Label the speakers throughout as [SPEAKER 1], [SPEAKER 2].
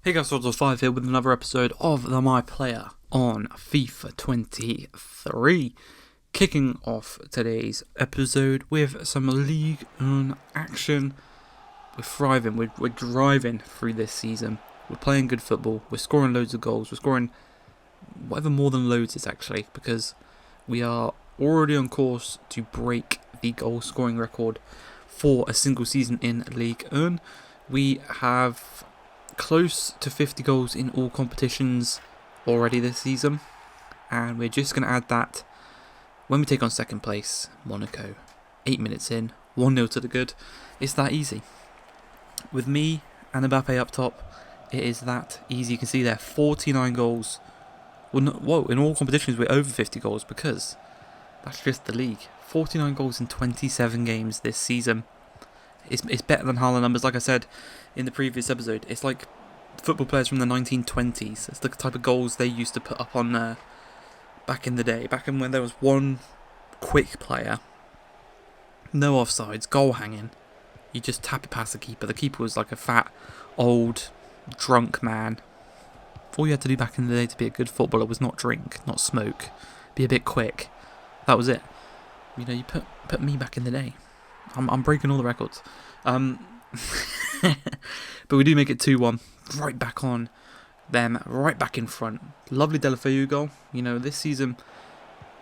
[SPEAKER 1] Hey guys, Swords5 here with another episode of the My Player on FIFA 23. Kicking off today's episode with some League 1 action. We're thriving, we're driving through this season. We're playing good football, we're scoring loads of goals, we're scoring whatever more than loads is actually, because we are already on course to break the goal scoring record for a single season in League 1. We have close to 50 goals in all competitions already this season, and we're just going to add that when we take on second place, Monaco. 8 minutes in, 1-0 to the good. It's that easy. With me and Mbappe up top, it is that easy. You can see there, 49 goals. Well, in all competitions we're over 50 goals because that's just the league. 49 goals in 27 games this season. It's better than Haaland numbers, like I said in the previous episode. It's like football players from the 1920s. It's the type of goals they used to put up on back in the day. Back in when there was one quick player, no offsides, goal hanging. You just tap it past the keeper. The keeper was like a fat, old, drunk man. All you had to do back in the day to be a good footballer was not drink, not smoke, be a bit quick. That was it. You know, you put me back in the day. I'm breaking all the records. But we do make it 2-1. Right back on them, right back in front. Lovely Deulofeu goal. You know, this season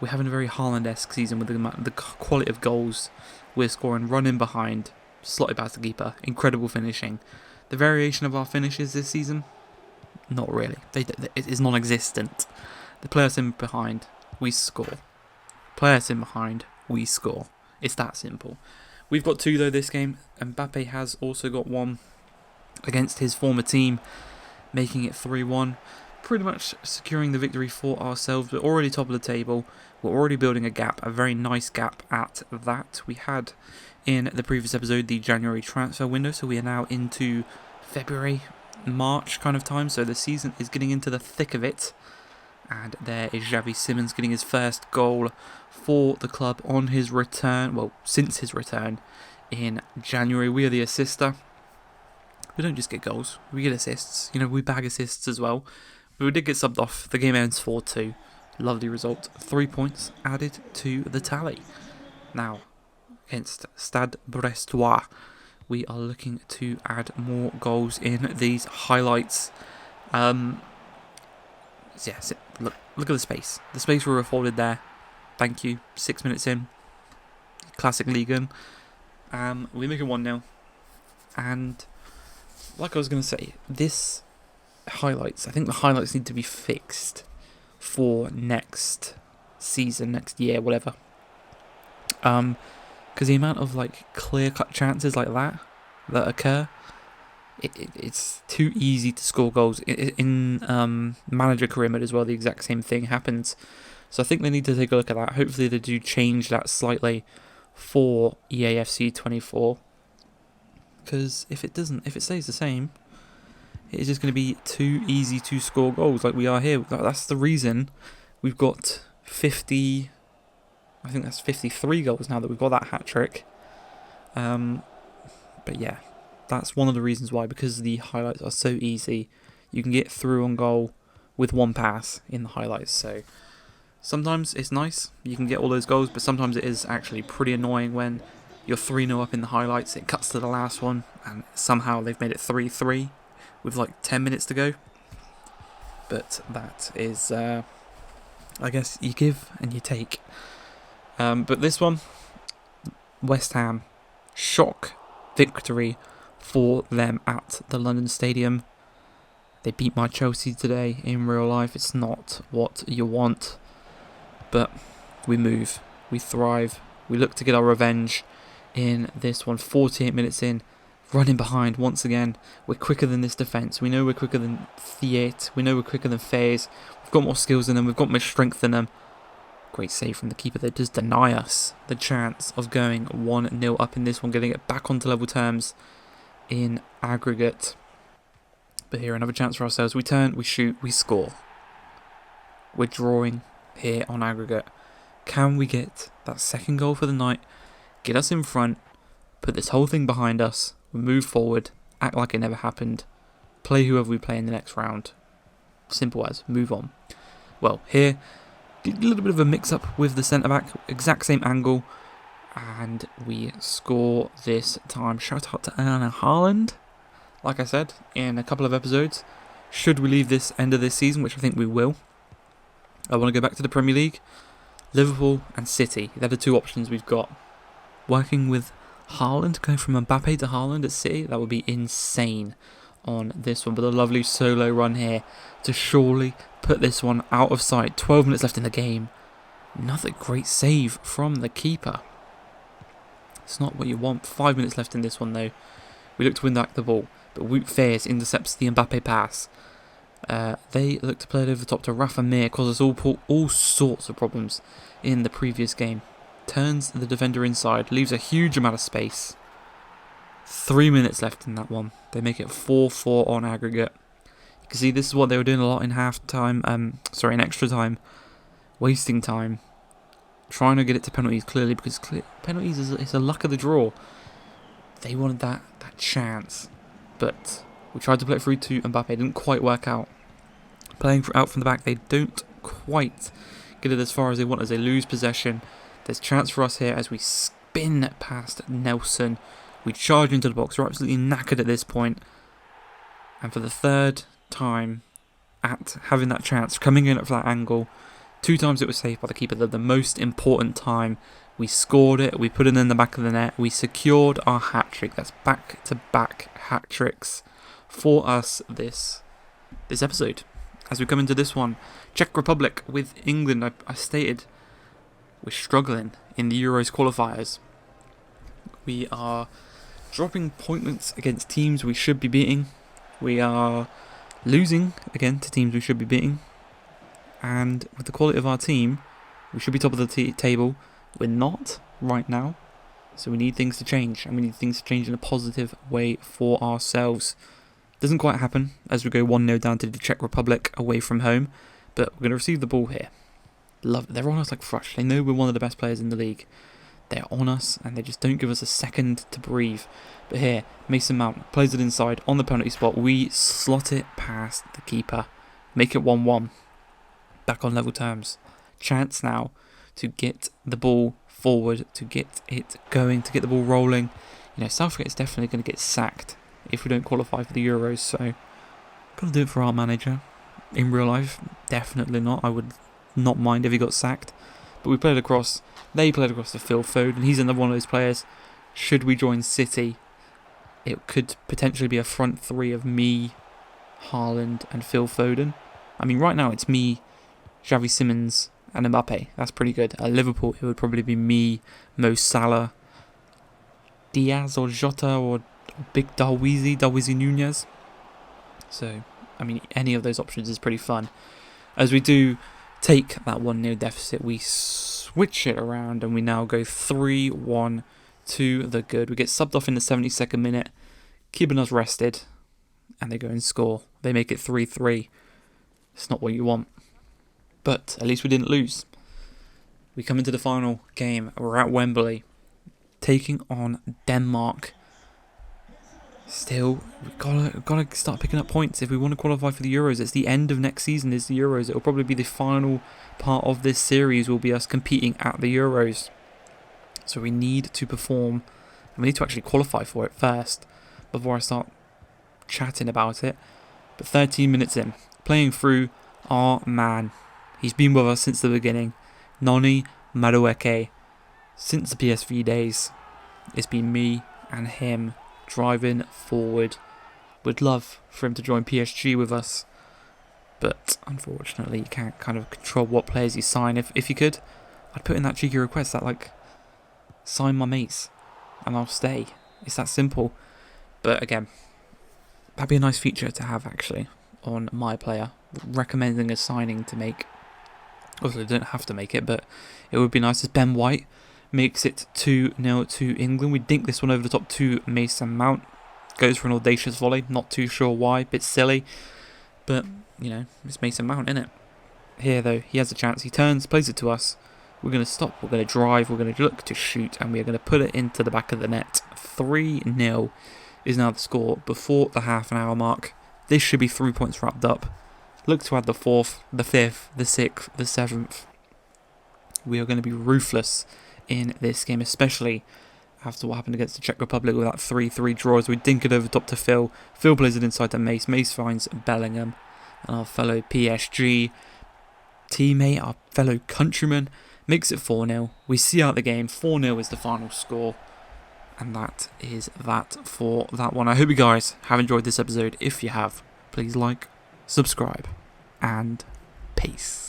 [SPEAKER 1] we're having a very Haaland-esque season with the quality of goals we're scoring, running behind, slotted past the keeper, incredible finishing. The variation of our finishes this season, not really. It is non-existent. The play us in behind, we score. Play us in behind, we score. It's that simple. We've got 2 though this game, and Mbappe has also got 1 against his former team, making it 3-1. Pretty much securing the victory for ourselves. We're already top of the table. We're already building a gap, a very nice gap at that. We had in the previous episode the January transfer window, so we are now into February, March kind of time, so the season is getting into the thick of it. And there is Xavi Simons getting his first goal for the club on his return, well, since his return in January. We are the assister. We don't just get goals, we get assists. You know, we bag assists as well. But we did get subbed off. The game ends 4-2. Lovely result. 3 points added to the tally. Now, against Stade Brestois, we are looking to add more goals in these highlights. Yes, look at the space. The space we're afforded there. Thank you. 6 minutes in. Classic Ligue 1. We make it 1-0. And like I was going to say, this highlights, I think the highlights need to be fixed for next season, next year, whatever. Because the amount of like clear-cut chances like that occur, it's too easy to score goals. In manager career mode as well, the exact same thing happens. So I think they need to take a look at that. Hopefully they do change that slightly for EAFC 24. Because if it stays the same, it is just going to be too easy to score goals like we are here. That's the reason we've got 50, I think that's 53 goals now that we've got that hat-trick. But yeah, that's one of the reasons why, because the highlights are so easy. You can get through on goal with 1 pass in the highlights. So sometimes it's nice, you can get all those goals, but sometimes it is actually pretty annoying when you're 3-0 up in the highlights, it cuts to the last one, and somehow they've made it 3-3 with like 10 minutes to go. But that is, I guess, you give and you take. But this one, West Ham, shock victory for them at the London Stadium. They beat my Chelsea today in real life. It's not what you want, but we move, we thrive, we look to get our revenge in this one. 48 minutes in, running behind once again. We're quicker than this defence. We know we're quicker than Thiet. We know we're quicker than Faes. We've got more skills than them. We've got more strength than them. Great save from the keeper that does deny us the chance of going 1-0 up in this one, getting it back onto level terms in aggregate. But here, another chance for ourselves. We turn, we shoot, we score. We're drawing here on aggregate. Can we get that second goal for the night? Get us in front, put this whole thing behind us, move forward, act like it never happened. play whoever we play in the next round. Simple as, move on. Well, here, a little bit of a mix-up with the centre-back, exact same angle, and we score this time. Shout out to Erling Haaland, like I said, in a couple of episodes. Should we leave this end of this season, which I think we will, I want to go back to the Premier League. Liverpool and City, they're the two options we've got. Working with Haaland, going from Mbappe to Haaland at City, that would be insane on this one. But a lovely solo run here to surely put this one out of sight. 12 minutes left in the game. Another great save from the keeper. It's not what you want. 5 minutes left in this one though. We look to win back the ball, but Wout Faes intercepts the Mbappe pass. They look to play it over the top to Rafa Mir, causes all sorts of problems in the previous game. Turns the defender inside, leaves a huge amount of space. 3 minutes left in that one. They make it 4-4 on aggregate. You can see this is what they were doing a lot in in extra time. Wasting time. Trying to get it to penalties clearly, because penalties is a luck of the draw. They wanted that chance. But we tried to play it through to Mbappe, it didn't quite work out. Playing out from the back, they don't quite get it as far as they want, as they lose possession. There's chance for us here as we spin past Nelson. We charge into the box, we're absolutely knackered at this point. And for the third time at having that chance, coming in at that angle, 2 times it was saved by the keeper. The most important time, we scored it, we put it in the back of the net, we secured our hat-trick. That's back-to-back hat-tricks for us this episode. As we come into this one, Czech Republic with England, I stated we're struggling in the Euros qualifiers. We are dropping points against teams we should be beating. We are losing again to teams we should be beating. And with the quality of our team, we should be top of the table. We're not right now. So we need things to change. And we need things to change in a positive way for ourselves. Doesn't quite happen as we go 1-0 down to the Czech Republic away from home. But we're going to receive the ball here. They're on us like thrush. They know we're one of the best players in the league. They're on us and they just don't give us a second to breathe. But here, Mason Mount plays it inside on the penalty spot. We slot it past the keeper. Make it 1-1. Back on level terms. Chance now to get the ball forward, to get it going, to get the ball rolling. You know, Southgate is definitely going to get sacked if we don't qualify for the Euros. So, got to do it for our manager. In real life, definitely not. I would not mind if he got sacked. But we played across. They played across to Phil Foden. He's another one of those players. Should we join City, it could potentially be a front three of me, Haaland and Phil Foden. I mean, right now it's me, Xavi Simons and Mbappe. That's pretty good. At Liverpool, it would probably be me, Mo Salah, Diaz or Jota or Big Darwizi Nunez. So, I mean, any of those options is pretty fun. As we do take that 1-0 deficit, we switch it around and we now go 3-1 to the good. We get subbed off in the 72nd minute, keeping us rested, and they go and score. They make it 3-3. It's not what you want, but at least we didn't lose. We come into the final game. We're at Wembley, taking on Denmark. Still, we've got to start picking up points if we want to qualify for the Euros. It's the end of next season is the Euros. It will probably be the final part of this series will be us competing at the Euros. So we need to perform, and we need to actually qualify for it first before I start chatting about it. But 13 minutes in, playing through our man. He's been with us since the beginning. Noni Madueke. Since the PSV days, it's been me and him driving forward. Would love for him to join PSG with us, but unfortunately you can't kind of control what players you sign. If you could, I'd put in that cheeky request that like, sign my mates and I'll stay. It's that simple. But again, that'd be a nice feature to have actually on My Player, recommending a signing to make. Also, they don't have to make it, but it would be nice as Ben White makes it 2-0 to England. We dink this one over the top to Mason Mount. Goes for an audacious volley. Not too sure why. Bit silly. But, you know, it's Mason Mount, isn't it? Here, though, he has a chance. He turns, plays it to us. We're going to stop. We're going to drive. We're going to look to shoot. And we're going to put it into the back of the net. 3-0 is now the score before the half an hour mark. This should be 3 points wrapped up. Look to add the 4th, the 5th, the 6th, the 7th. We are going to be ruthless in this game, especially after what happened against the Czech Republic with that 3-3 draw as we dink it over top to Phil. Phil plays it inside to Mace. Mace finds Bellingham. And our fellow PSG teammate, our fellow countryman, makes it 4-0. We see out the game. 4-0 is the final score. And that is that for that one. I hope you guys have enjoyed this episode. If you have, please like, subscribe, and peace.